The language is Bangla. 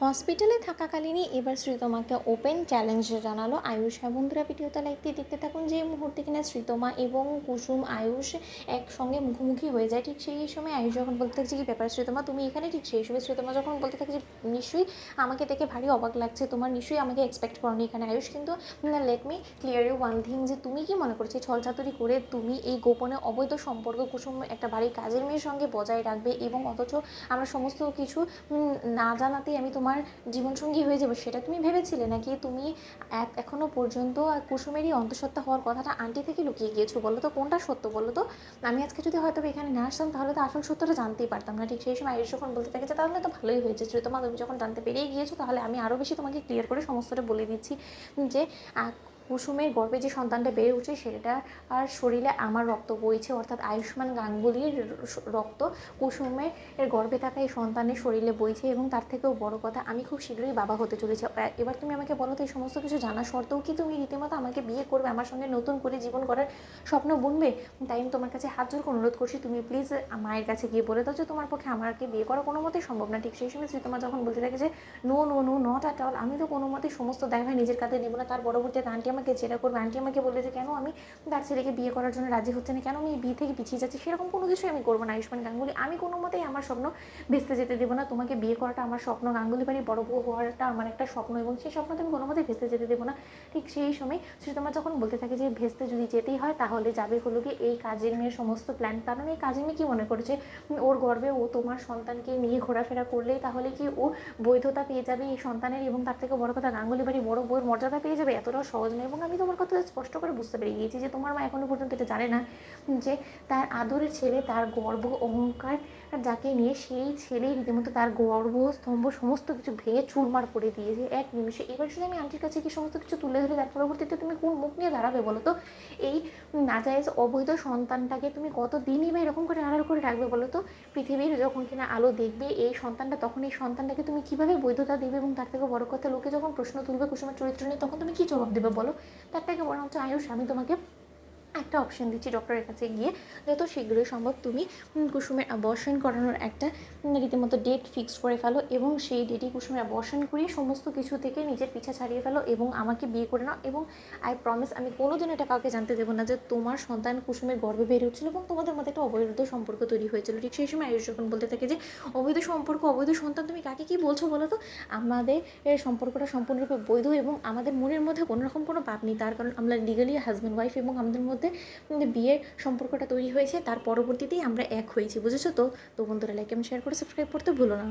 হসপিটালে থাকাকালীনই এবার শ্রীতমাকে ওপেন চ্যালেঞ্জ জানালো আয়ুষ। হ্যাঁ বন্ধুরা, ভিডিওটা লাইক দিয়ে দেখতে থাকুন। যে মুহূর্তে কিনা শ্রীতমা এবং কুসুম আয়ুষ একসঙ্গে মুখোমুখি হয়ে যায়, ঠিক সেই সময় আয়ুষ যখন বলতে থাকছে কি ব্যাপার শ্রীতমা তুমি এখানে, ঠিক সেই সময় শ্রীতমা যখন বলতে থাকে যে নিশ্চয়ই আমাকে দেখে ভারী অবাক লাগছে, তোমার নিশ্চয়ই আমাকে এক্সপেক্ট করনি এখানে। আয়ুষ কিন্তু let me clear you one thing, যে তুমি কি মনে করছো ছলচাতুরি করে তুমি এই গোপনে অবৈধ সম্পর্ক কুসুম একটা বাড়ির কাজের মেয়ের সঙ্গে বজায় রাখবে এবং অথচ আমরা সমস্ত কিছু না জানাতেই আমি তোমার জীবনসঙ্গী হয়ে যাবে, সেটা তুমি ভেবেছিলে? নাকি তুমি এখনও পর্যন্ত কুসুমেরই অন্তঃসত্ত্বা হওয়ার কথাটা আন্টি থেকে লুকিয়ে গিয়েছো? বলো তো কোনটা সত্য বলো তো। আমি আজকে যদি হয়তো এখানে না আসতাম তাহলে তো আসল সত্যটা জানতেই পারতাম না। ঠিক সেই সময় আয়ুষ যখন বলতে থাকে যে তাহলে তো ভালোই হয়েছে শ্রীতমা, তুমি যখন জানতে পেরিয়ে গিয়েছো তাহলে আমি আরও বেশি তোমাকে ক্লিয়ার করে সমস্তটা বলে দিচ্ছি যে কুসুমের গর্ভে যে সন্তানটা বেড়ে উঠছে সেটা আর শরীরে আমার রক্ত বইছে, অর্থাৎ আয়ুষ্মান গাঙ্গুলির রক্ত কুসুমের গর্ভে থাকা এই সন্তানের শরীরে বইছে। এবং তার থেকেও বড় কথা, আমি খুব শীঘ্রই বাবা হতে চলেছি। এবার তুমি আমাকে বলো তো এই সমস্ত কিছু জানা সত্ত্বেও কি তুমি রীতিমতো আমাকে বিয়ে করবে, আমার সঙ্গে নতুন করে জীবন করার স্বপ্ন বুনবে? তাই আমি তোমার কাছে হাত জোর করে অনুরোধ করছি, তুমি প্লিজ মায়ের কাছে গিয়ে বলে দাও যে তোমার পক্ষে আমাকে বিয়ে করা কোনো মতেই সম্ভব না। ঠিক সেই সময় শ্রীতমা যখন বলতে থাকে যে no no no not at all, আমি তো কোনো মতেই সমস্ত দায়ভার নিজের কাঁধে নেবো না। তার পরবর্তীতে আন্টি আমাকে জেরা করবে, আন্টি আমাকে বলবে যে কেন আমি তার ছেলেকে বিয়ে করার জন্য রাজি হচ্ছে না, কেন আমি বিয়ে থেকে পিছিয়ে যাচ্ছি, সেরকম কোনো কিছুই আমি করবো না। আয়ুষ্মান গাঙ্গুলি, আমি কোনো মতেই আমার স্বপ্ন ভেস্তে যেতে দেবো না। তোমাকে বিয়ে করাটা আমার স্বপ্ন, গাঙ্গুলি বাড়ির বড় বউ হওয়াটা আমার একটা স্বপ্ন এবং সেই স্বপ্ন তুমি কোনো মতেই ভেস্তে যেতে দেবো না। ঠিক সেই সময় শ্রীতমা যখন বলতে থাকে যে ভেস্তে যদি যেতেই হয় তাহলে যাবে হলো কি এই কাজের মেয়ের সমস্ত প্ল্যান। কারণ এই কাজের মেয়ে কী মনে করেছে ওর গর্বে ও তোমার সন্তানকে নিয়ে ঘোরাফেরা করলেই তাহলে কি ও বৈধতা পেয়ে যাবে এই সন্তানের, এবং তার থেকে বড় কথা গাঙ্গুলি বাড়ির বড় বউয়ের মর্যাদা পেয়ে যাবে? এতটাও সহজ নয়। এবং আমি তোমার কথা স্পষ্ট করে বুঝতে পেরে গিয়েছি যে তোমার মা এখনো পর্যন্ত এটা জানে না যে তার আদরের ছেলে, তার গর্ব অহংকার যাকে নিয়ে, সেই ছেলেই রীতিমতো তার গর্ভস্তম্ভ সমস্ত কিছু ভেঙে চুরমার করে দিয়েছে এক নিমিষে। এবার যদি আমি আন্টির কাছে কি সমস্ত কিছু তুলে ধরে তার পরবর্তীতে তুমি কোন মুখ নিয়ে দাঁড়াবে বলো তো? এই নাজায়েজ অবৈধ সন্তানটাকে তুমি কতদিনই বা এরকম করে আড়াল করে রাখবে বলো তো? পৃথিবীর যখন কিনা আলো দেখবে এই সন্তানটা, তখন এই সন্তানটাকে তুমি কীভাবে বৈধতা দেবে? এবং তার থেকে বড় কথা, লোকে যখন প্রশ্ন তুলবে কুসুমের চরিত্র নিয়ে তখন তুমি কী জবাব দেবে বলো? তার থেকে বরং হচ্ছে আয়ুষ, আমি তোমাকে একটা অপশন দিচ্ছি, ডক্টরের কাছে গিয়ে যত শীঘ্রই সম্ভব তুমি কুসুমের অ্যাবর্শন করানোর একটা রীতিমতো ডেট ফিক্সড করে ফেলো এবং সেই ডেটে কুসুমের অ্যাবর্শন করিয়ে সমস্ত কিছু থেকে নিজের পিছা ছাড়িয়ে ফেলো এবং আমাকে বিয়ে করে নাও। এবং আই প্রমিস আমি কোনোদিন এটা কাউকে জানতে দেবো না যে তোমার সন্তান কুসুমের গর্ভে বেড়ে উঠছিল এবং তোমাদের মধ্যে একটা অবৈধ সম্পর্ক তৈরি হয়েছিল। ঠিক সেই সময় আয়ুষ যখন বলতে থাকে যে অবৈধ সম্পর্ক, অবৈধ সন্তান, তুমি কাকে কী বলছো বলো তো? আমাদের সম্পর্কটা সম্পূর্ণরূপে বৈধ এবং আমাদের মনের মধ্যে কোনো রকম কোনো পাপ নেই, তার কারণ আমরা লিগালি হাজব্যান্ড ওয়াইফ এবং আমাদের মধ্যে বিয়ের সম্পর্কটা তৈরি হয়েছে, তার পরবর্তীতেই আমরা এক হয়েছি, বুঝেছো তো? তো বন্ধুরা লাইক এবং শেয়ার করে সাবস্ক্রাইব করতে ভুলো না।